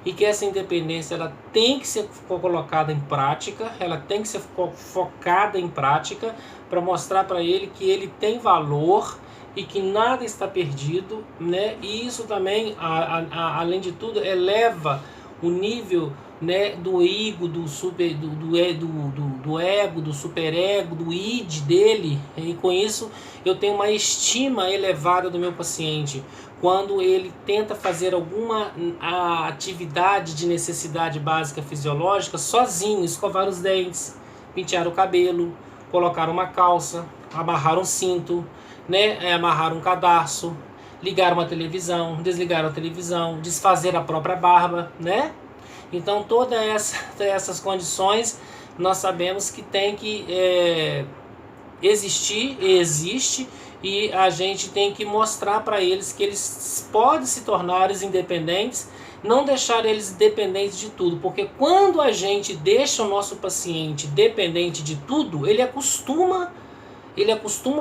e que essa independência ela tem que ser colocada em prática, ela tem que ser focada em prática, para mostrar para ele que ele tem valor e que nada está perdido, né? E isso também, além de tudo, eleva o nível, né, do ego, do ego, do superego, do id dele, e com isso eu tenho uma estima elevada do meu paciente. Quando ele tenta fazer alguma atividade de necessidade básica fisiológica sozinho, escovar os dentes, pentear o cabelo, colocar uma calça, amarrar um cinto, né, amarrar um cadarço, ligar uma televisão, desligar a televisão, desfazer a própria barba, né? Então todas essas condições nós sabemos que tem que existe, e a gente tem que mostrar para eles que eles podem se tornar independentes, não deixar eles dependentes de tudo, porque quando a gente deixa o nosso paciente dependente de tudo, ele acostuma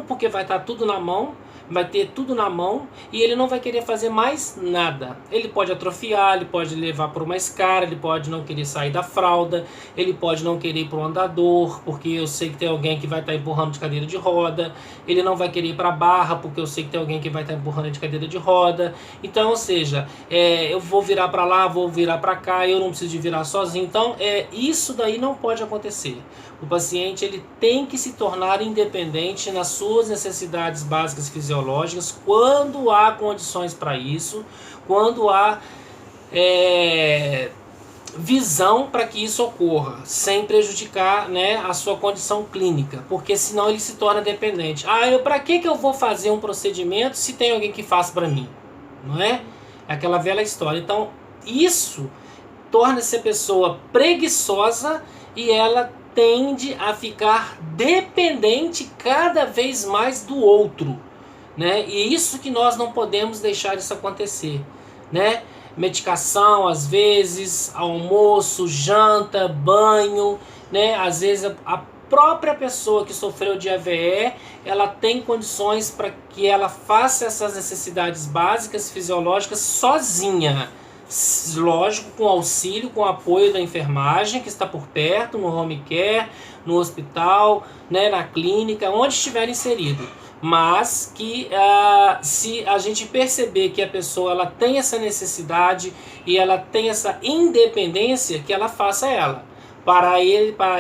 porque vai estar tudo na mão, vai ter tudo na mão, e ele não vai querer fazer mais nada. Ele pode atrofiar, ele pode levar para uma escara, ele pode não querer sair da fralda, ele pode não querer ir para o andador, porque eu sei que tem alguém que vai estar empurrando de cadeira de roda, ele não vai querer ir para a barra, porque eu sei que tem alguém que vai estar empurrando de cadeira de roda. Então, ou seja, eu vou virar para lá, vou virar para cá, eu não preciso de virar sozinho. Então, isso daí não pode acontecer. O paciente ele tem que se tornar independente nas suas necessidades básicas fisiológicas quando há condições para isso, quando há visão para que isso ocorra, sem prejudicar, né, a sua condição clínica, porque senão ele se torna dependente. Para que eu vou fazer um procedimento se tem alguém que faz para mim? Não é? É aquela velha história. Então, isso torna essa pessoa preguiçosa e ela tende a ficar dependente cada vez mais do outro, né? E isso que nós não podemos deixar isso acontecer, né? Medicação, às vezes, almoço, janta, banho, né? Às vezes a própria pessoa que sofreu de AVE, ela tem condições para que ela faça essas necessidades básicas fisiológicas sozinha. Lógico, com auxílio, com apoio da enfermagem que está por perto, no home care, no hospital, né, na clínica, onde estiver inserido. Mas que se a gente perceber que a pessoa ela tem essa necessidade e ela tem essa independência, que ela faça ela. Para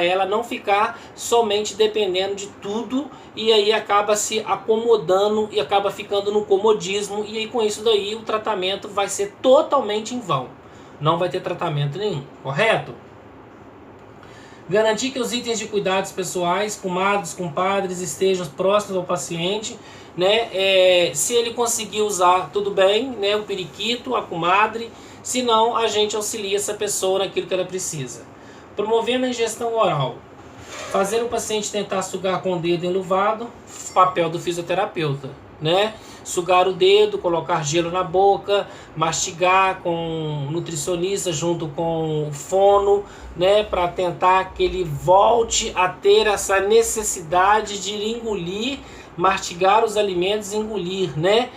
ela não ficar somente dependendo de tudo, e aí acaba se acomodando e acaba ficando no comodismo, e aí com isso daí o tratamento vai ser totalmente em vão. Não vai ter tratamento nenhum, correto? Garantir que os itens de cuidados pessoais, comadres, compadres, estejam próximos ao paciente, né? Se ele conseguir usar, tudo bem, né? O periquito, a comadre, se não, a gente auxilia essa pessoa naquilo que ela precisa. Promovendo a ingestão oral. Fazer o paciente tentar sugar com o dedo enluvado, papel do fisioterapeuta, né? Sugar o dedo, colocar gelo na boca, mastigar com o nutricionista junto com o fono, né? Para tentar que ele volte a ter essa necessidade de engolir, mastigar os alimentos e engolir, né?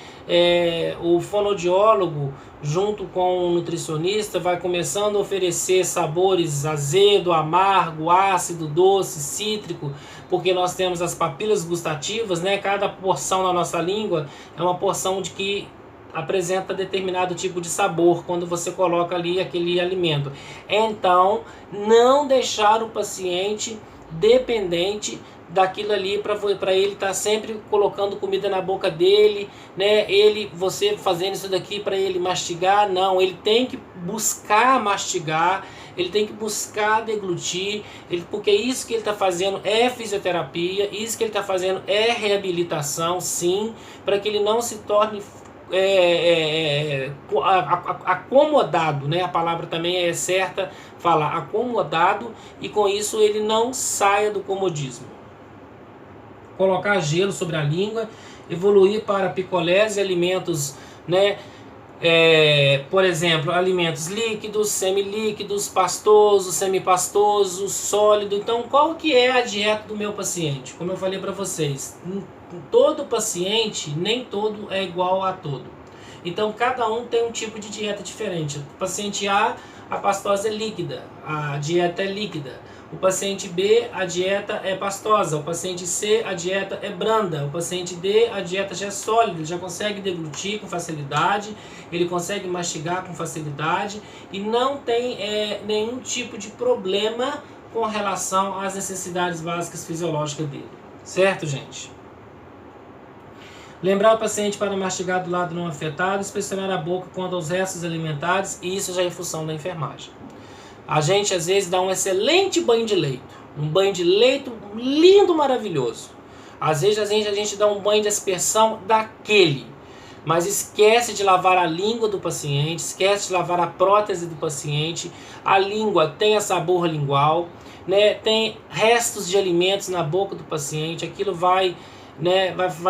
o fonoaudiólogo, junto com o nutricionista, vai começando a oferecer sabores azedo, amargo, ácido, doce, cítrico, porque nós temos as papilas gustativas, né? Cada porção na nossa língua é uma porção de que apresenta determinado tipo de sabor quando você coloca ali aquele alimento. Então, não deixar o paciente dependente daquilo ali para ele estar sempre colocando comida na boca dele, né? Você fazendo isso daqui para ele mastigar, não, ele tem que buscar mastigar, ele tem que buscar deglutir, porque isso que ele está fazendo é fisioterapia, isso que ele está fazendo é reabilitação, sim, para que ele não se torne acomodado, né? A palavra também é certa, falar acomodado, e com isso ele não saia do comodismo. Colocar gelo sobre a língua, evoluir para picolés e alimentos, né? Por exemplo, alimentos líquidos, semilíquidos, pastosos, semipastosos, sólido. Então, qual que é a dieta do meu paciente? Como eu falei para vocês, todo paciente, nem todo é igual a todo. Então, cada um tem um tipo de dieta diferente. O paciente A, a pastosa é líquida, a dieta é líquida. O paciente B, a dieta é pastosa. O paciente C, a dieta é branda. O paciente D, a dieta já é sólida. Ele já consegue deglutir com facilidade, ele consegue mastigar com facilidade e não tem nenhum tipo de problema com relação às necessidades básicas fisiológicas dele. Certo, gente? Lembrar o paciente para mastigar do lado não afetado, inspecionar a boca quanto aos restos alimentares, e isso já é em função da enfermagem. A gente às vezes dá um excelente banho de leito, um banho de leito lindo, maravilhoso. Às vezes a gente dá um banho de aspersão daquele, mas esquece de lavar a língua do paciente, esquece de lavar a prótese do paciente. A língua tem a sabor lingual, né? Tem restos de alimentos na boca do paciente, aquilo vai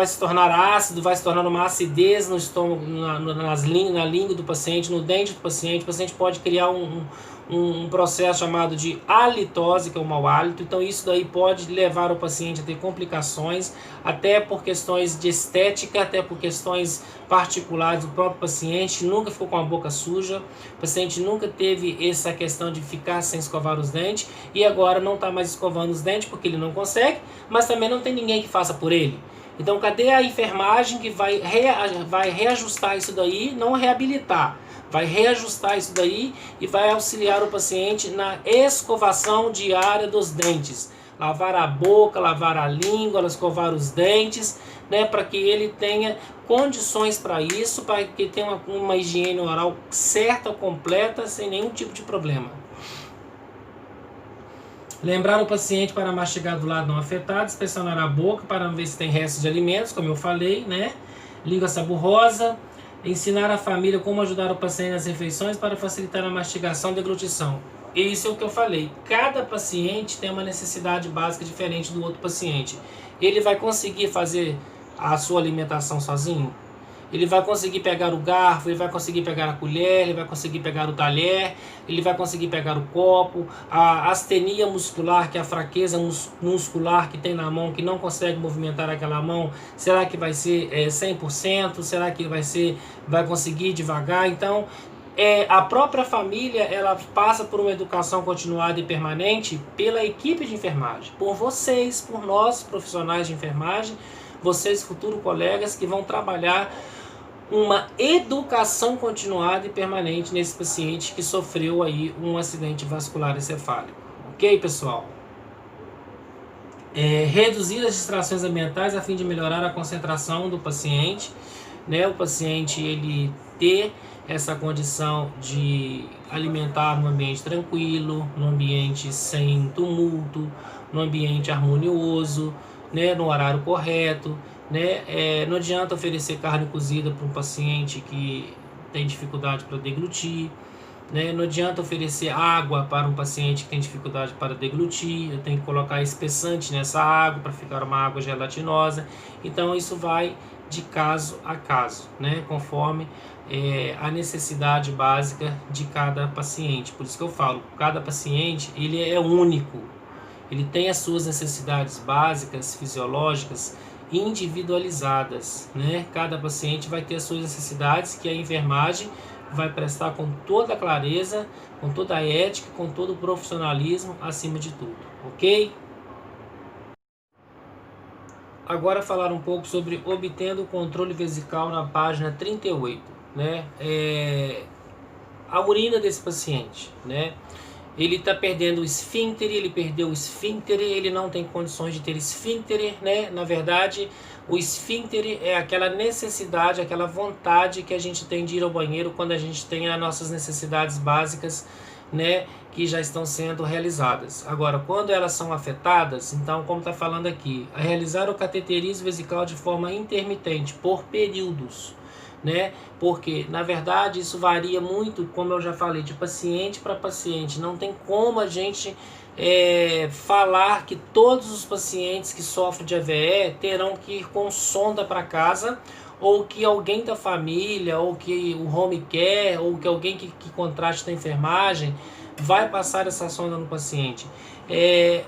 se tornar ácido, vai se tornar uma acidez no estômago, na língua do paciente, no dente do paciente. O paciente pode criar um processo chamado de halitose, que é o mau hálito. Então isso daí pode levar o paciente a ter complicações, até por questões de estética, até por questões particulares do próprio paciente. Nunca ficou com a boca suja, o paciente nunca teve essa questão de ficar sem escovar os dentes, e agora não está mais escovando os dentes porque ele não consegue, mas também não tem ninguém que faça por ele. Então cadê a enfermagem que vai reajustar isso daí, não reabilitar? Vai reajustar isso daí e vai auxiliar o paciente na escovação diária dos dentes. Lavar a boca, lavar a língua, escovar os dentes, né, para que ele tenha condições para isso, para que tenha uma higiene oral certa, completa, sem nenhum tipo de problema. Lembrar o paciente para mastigar do lado não afetado, inspecionar a boca para ver se tem restos de alimentos, como eu falei, né? Língua saborosa. Ensinar a família como ajudar o paciente nas refeições para facilitar a mastigação e deglutição. Isso é o que eu falei. Cada paciente tem uma necessidade básica diferente do outro paciente. Ele vai conseguir fazer a sua alimentação sozinho? Ele vai conseguir pegar o garfo, ele vai conseguir pegar a colher, ele vai conseguir pegar o talher, ele vai conseguir pegar o copo. A astenia muscular, que é a fraqueza muscular que tem na mão, que não consegue movimentar aquela mão, será que vai ser 100%? Será que vai conseguir devagar? Então, a própria família, ela passa por uma educação continuada e permanente pela equipe de enfermagem, por vocês, por nós, profissionais de enfermagem, vocês, futuros colegas, que vão trabalhar uma educação continuada e permanente nesse paciente que sofreu aí um acidente vascular encefálico. Ok, pessoal? Reduzir as distrações ambientais a fim de melhorar a concentração do paciente, né? O paciente ele ter essa condição de alimentar num ambiente tranquilo, num ambiente sem tumulto, num ambiente harmonioso, né? No horário correto, né? Não adianta oferecer carne cozida para um paciente que tem dificuldade para deglutir, né? Não adianta oferecer água para um paciente que tem dificuldade para deglutir. Eu tenho que colocar espessante nessa água para ficar uma água gelatinosa. Então isso vai de caso a caso, né? Conforme a necessidade básica de cada paciente. Por isso que eu falo, cada paciente ele é único, ele tem as suas necessidades básicas, fisiológicas individualizadas, né? Cada paciente vai ter as suas necessidades que a enfermagem vai prestar com toda a clareza, com toda a ética, com todo o profissionalismo acima de tudo, ok? Agora falar um pouco sobre obtendo o controle vesical na página 38, né? A urina desse paciente, né? Ele está perdendo o esfíncter, ele perdeu o esfíncter, ele não tem condições de ter esfíncter, né? Na verdade, o esfíncter é aquela necessidade, aquela vontade que a gente tem de ir ao banheiro quando a gente tem as nossas necessidades básicas, né? Que já estão sendo realizadas. Agora, quando elas são afetadas, então, como está falando aqui, a realizar o cateterismo vesical de forma intermitente, por períodos, né? Porque, na verdade, isso varia muito, como eu já falei, de paciente para paciente. Não tem como a gente falar que todos os pacientes que sofrem de AVE terão que ir com sonda para casa, ou que alguém da família, ou que o home care, ou que alguém que contrate da enfermagem vai passar essa sonda no paciente.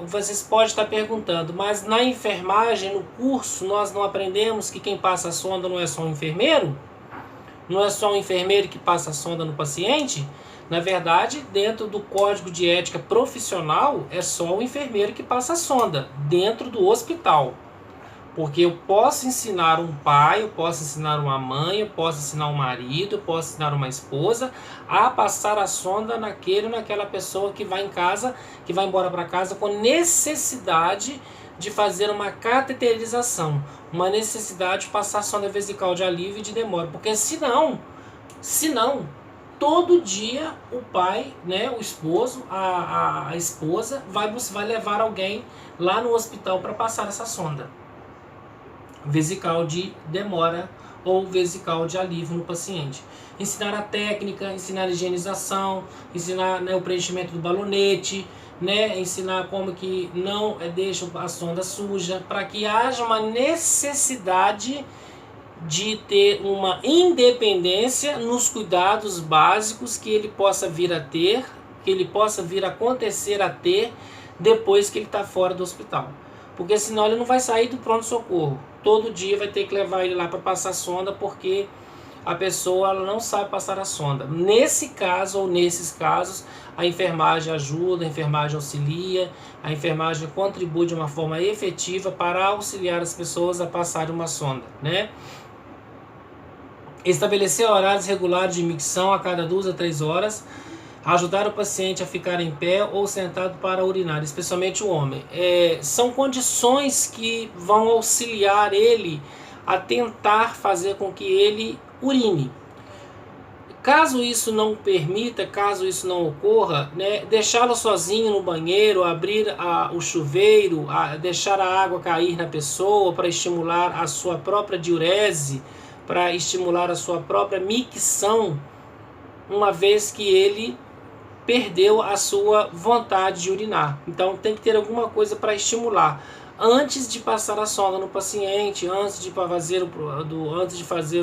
Vocês podem estar perguntando, mas na enfermagem, no curso, nós não aprendemos que quem passa a sonda não é só um enfermeiro? Não é só um enfermeiro que passa a sonda no paciente? Na verdade, dentro do Código de Ética Profissional, é só o enfermeiro que passa a sonda, dentro do hospital. Porque eu posso ensinar um pai, eu posso ensinar uma mãe, eu posso ensinar um marido, eu posso ensinar uma esposa a passar a sonda naquele ou naquela pessoa que vai em casa, que vai embora para casa com necessidade de fazer uma cateterização, uma necessidade de passar sonda vesical de alívio e de demora, porque senão, todo dia o pai, né, o esposo, a esposa vai levar alguém lá no hospital para passar essa sonda vesical de demora ou vesical de alívio no paciente. Ensinar a técnica, ensinar a higienização, ensinar, né, o preenchimento do balonete, né, ensinar como que não deixa a sonda suja, para que haja uma necessidade de ter uma independência nos cuidados básicos que ele possa vir a ter, que ele possa vir a acontecer a ter depois que ele está fora do hospital. Porque senão ele não vai sair do pronto-socorro. Todo dia vai ter que levar ele lá para passar a sonda, porque a pessoa ela não sabe passar a sonda. Nesse caso ou nesses casos, a enfermagem ajuda, a enfermagem auxilia, a enfermagem contribui de uma forma efetiva para auxiliar as pessoas a passarem uma sonda, né? Estabelecer horários regulares de micção a cada 2 a 3 horas, ajudar o paciente a ficar em pé ou sentado para urinar, especialmente o homem. São condições que vão auxiliar ele a tentar fazer com que ele urine. Caso isso não permita, caso isso não ocorra, né, deixá-lo sozinho no banheiro, abrir o chuveiro, deixar a água cair na pessoa para estimular a sua própria diurese, para estimular a sua própria micção, uma vez que ele perdeu a sua vontade de urinar. Então tem que ter alguma coisa para estimular antes de passar a sonda no paciente, antes de fazer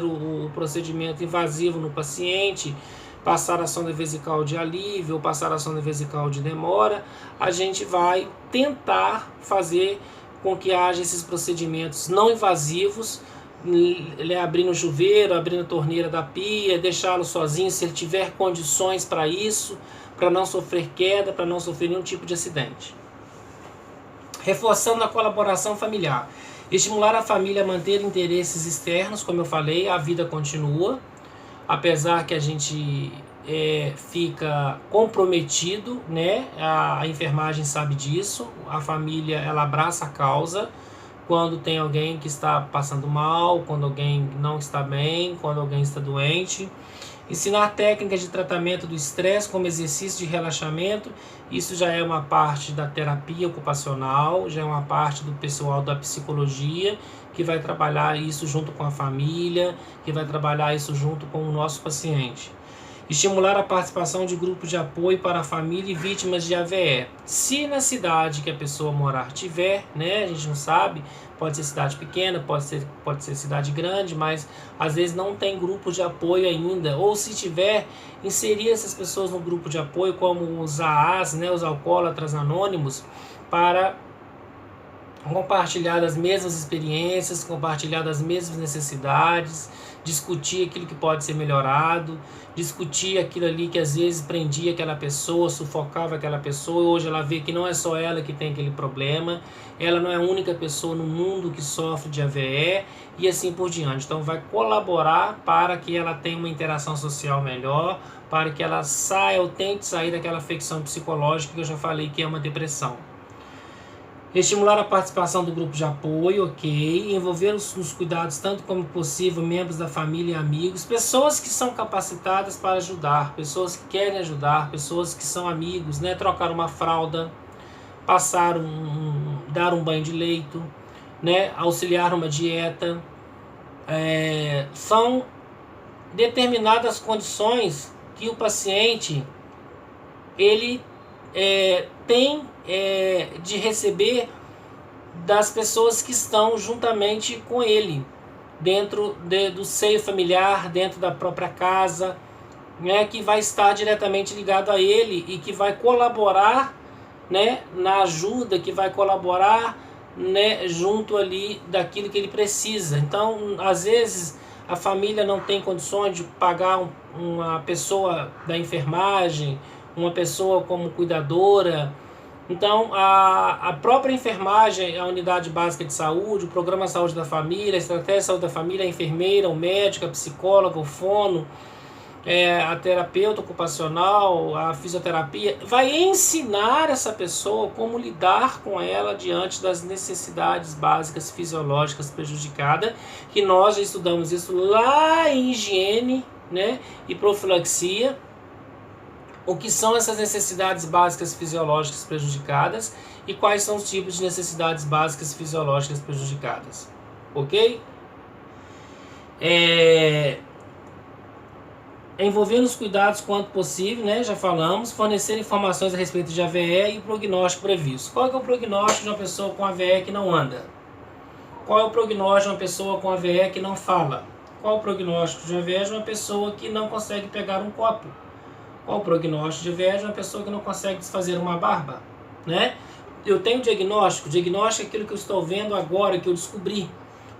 o procedimento invasivo no paciente, passar a sonda vesical de alívio ou passar a sonda vesical de demora. A gente vai tentar fazer com que haja esses procedimentos não invasivos, abrindo o chuveiro, abrindo a torneira da pia, deixá-lo sozinho se ele tiver condições para isso, para não sofrer queda, para não sofrer nenhum tipo de acidente. Reforçando a colaboração familiar. Estimular a família a manter interesses externos, como eu falei, a vida continua, apesar que a gente fica comprometido, né? A enfermagem sabe disso, a família ela abraça a causa, quando tem alguém que está passando mal, quando alguém não está bem, quando alguém está doente. Ensinar técnicas de tratamento do estresse como exercício de relaxamento, isso já é uma parte da terapia ocupacional, já é uma parte do pessoal da psicologia, que vai trabalhar isso junto com a família, que vai trabalhar isso junto com o nosso paciente. Estimular a participação de grupos de apoio para a família e vítimas de AVE. Se na cidade que a pessoa morar tiver, né, a gente não sabe, pode ser cidade pequena, pode ser cidade grande, mas às vezes não tem grupo de apoio ainda. Ou se tiver, inserir essas pessoas no grupo de apoio, como os AAs, né, os alcoólatras anônimos, para compartilhar as mesmas experiências, compartilhar das mesmas necessidades, discutir aquilo que pode ser melhorado, discutir aquilo ali que às vezes prendia aquela pessoa, sufocava aquela pessoa. Hoje ela vê que não é só ela que tem aquele problema, ela não é a única pessoa no mundo que sofre de AVE e assim por diante. Então vai colaborar para que ela tenha uma interação social melhor, para que ela saia ou tente sair daquela afecção psicológica que eu já falei que é uma depressão. Estimular a participação do grupo de apoio, ok. Envolver nos cuidados tanto como possível membros da família e amigos, pessoas que são capacitadas para ajudar, pessoas que querem ajudar, pessoas que são amigos, né? Trocar uma fralda, dar um banho de leito, né? Auxiliar uma dieta. São determinadas condições que o paciente ele tem de receber das pessoas que estão juntamente com ele, dentro do seio familiar, dentro da própria casa, né, que vai estar diretamente ligado a ele e que vai colaborar, né, na ajuda, que vai colaborar, né, junto ali daquilo que ele precisa. Então, às vezes, a família não tem condições de pagar uma pessoa da enfermagem, uma pessoa como cuidadora. Então, a própria enfermagem, a unidade básica de saúde, o programa Saúde da Família, a estratégia de saúde da família, a enfermeira, o médico, a psicóloga, o fono, a terapeuta ocupacional, a fisioterapia, vai ensinar essa pessoa como lidar com ela diante das necessidades básicas fisiológicas prejudicadas, que nós já estudamos isso lá em higiene, né, e profilaxia. O que são essas necessidades básicas fisiológicas prejudicadas e quais são os tipos de necessidades básicas fisiológicas prejudicadas. Ok? Envolver nos cuidados quanto possível, né? Já falamos. Fornecer informações a respeito de AVE e o prognóstico previsto. Qual é o prognóstico de uma pessoa com AVE que não anda? Qual é o prognóstico de uma pessoa com AVE que não fala? Qual é o prognóstico de AVE de uma pessoa que não consegue pegar um copo? Qual o prognóstico de AVE de uma pessoa que não consegue desfazer uma barba, né? Eu tenho diagnóstico. Diagnóstico é aquilo que eu estou vendo agora, que eu descobri.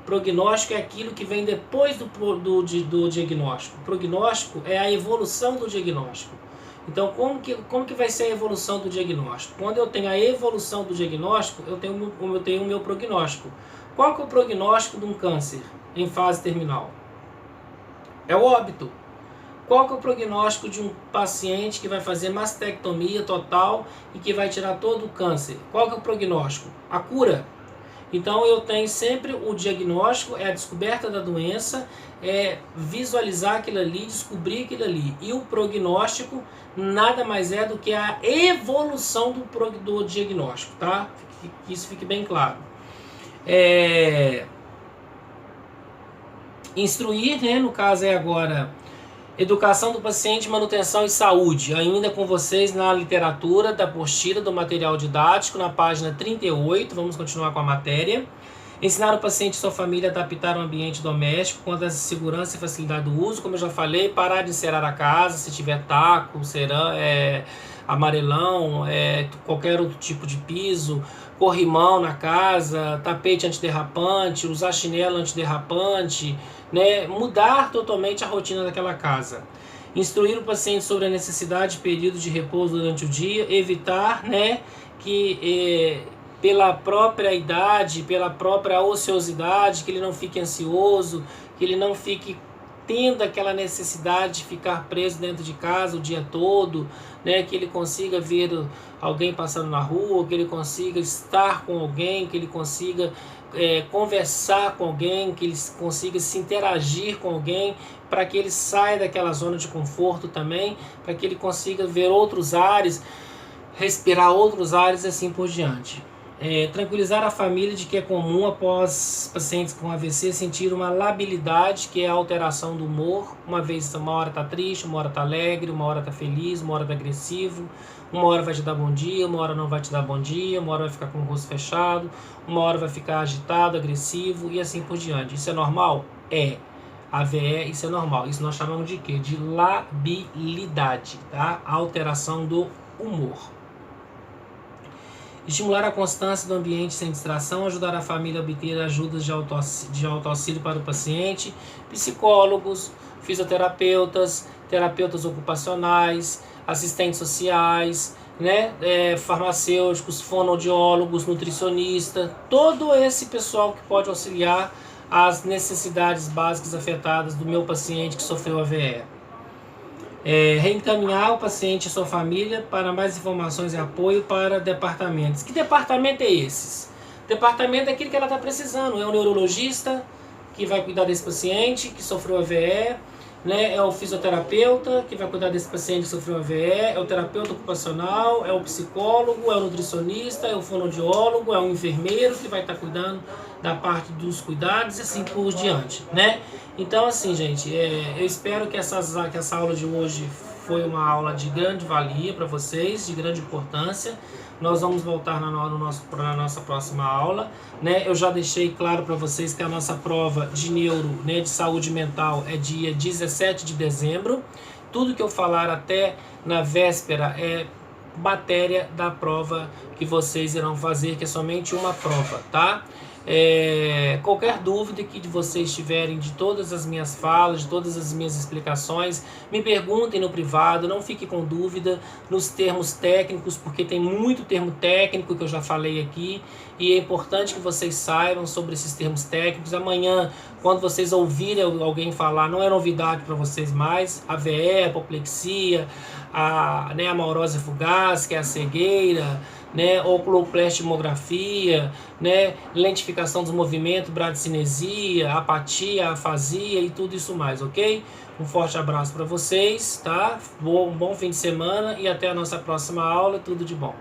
Prognóstico é aquilo que vem depois do diagnóstico. Prognóstico é a evolução do diagnóstico. Então, como que vai ser a evolução do diagnóstico? Quando eu tenho a evolução do diagnóstico, eu tenho o meu prognóstico. Qual que é o prognóstico de um câncer em fase terminal? É o óbito. Qual que é o prognóstico de um paciente que vai fazer mastectomia total e que vai tirar todo o câncer? Qual que é o prognóstico? A cura. Então eu tenho sempre o diagnóstico, é a descoberta da doença, é visualizar aquilo ali, descobrir aquilo ali. E o prognóstico nada mais é do que a evolução do diagnóstico, tá? Que isso fique bem claro. Instruir, né, no caso é agora... Educação do paciente, manutenção e saúde. Ainda com vocês na literatura da apostila do material didático, na página 38. Vamos continuar com a matéria. Ensinar o paciente e sua família a adaptar o ambiente doméstico com a segurança e facilidade do uso. Como eu já falei, parar de encerar a casa, se tiver taco, amarelão, qualquer outro tipo de piso, corrimão na casa, tapete antiderrapante, usar chinelo antiderrapante, né? Mudar totalmente a rotina daquela casa. Instruir o paciente sobre a necessidade de período de repouso durante o dia, evitar, né, que pela própria idade, pela própria ociosidade, que ele não fique ansioso, que ele não fique tendo aquela necessidade de ficar preso dentro de casa o dia todo, né, que ele consiga ver alguém passando na rua, que ele consiga estar com alguém, que ele consiga conversar com alguém, que ele consiga se interagir com alguém, para que ele saia daquela zona de conforto também, para que ele consiga ver outros ares, respirar outros ares e assim por diante. Tranquilizar a família de que é comum após pacientes com AVC sentir uma labilidade, que é a alteração do humor. Uma hora está triste, uma hora está alegre, uma hora está feliz, uma hora está agressivo, uma hora vai te dar bom dia, uma hora não vai te dar bom dia, uma hora vai ficar com o rosto fechado, uma hora vai ficar agitado, agressivo e assim por diante. Isso é normal? AVE, isso é normal. Isso nós chamamos de quê? De labilidade, tá? Alteração do humor. estimular a constância do ambiente sem distração, ajudar a família a obter ajudas de autoauxílio para o paciente, psicólogos, fisioterapeutas, terapeutas ocupacionais, assistentes sociais, né, farmacêuticos, fonoaudiólogos, nutricionistas, todo esse pessoal que pode auxiliar as necessidades básicas afetadas do meu paciente que sofreu AVE. Reencaminhar o paciente e sua família para mais informações e apoio para departamentos. Que departamento é esses? Departamento é aquilo que ela está precisando. É o neurologista que vai cuidar desse paciente que sofreu AVE, né? É o fisioterapeuta que vai cuidar desse paciente que sofreu AVE, é o terapeuta ocupacional, é o psicólogo, é o nutricionista, é o fonoaudiólogo, é o enfermeiro que vai estar cuidando da parte dos cuidados e assim por diante, né? Então, assim, gente, eu espero que essa aula de hoje foi uma aula de grande valia para vocês, de grande importância. Nós vamos voltar na nossa próxima aula, né? Eu já deixei claro para vocês que a nossa prova de neuro, né, de saúde mental é dia 17 de dezembro. Tudo que eu falar até na véspera é matéria da prova que vocês irão fazer, que é somente uma prova, tá? Qualquer dúvida que vocês tiverem de todas as minhas falas, de todas as minhas explicações, me perguntem no privado, não fique com dúvida nos termos técnicos, porque tem muito termo técnico que eu já falei aqui, e é importante que vocês saibam sobre esses termos técnicos. Amanhã, quando vocês ouvirem alguém falar, não é novidade para vocês mais, AVE, apoplexia, a amaurose fugaz, que é a cegueira, né, oculoplastimografia, né, lentificação dos movimentos, bradicinesia, apatia, afasia e tudo isso mais, ok? Um forte abraço para vocês, tá? Um bom fim de semana e até a nossa próxima aula. Tudo de bom.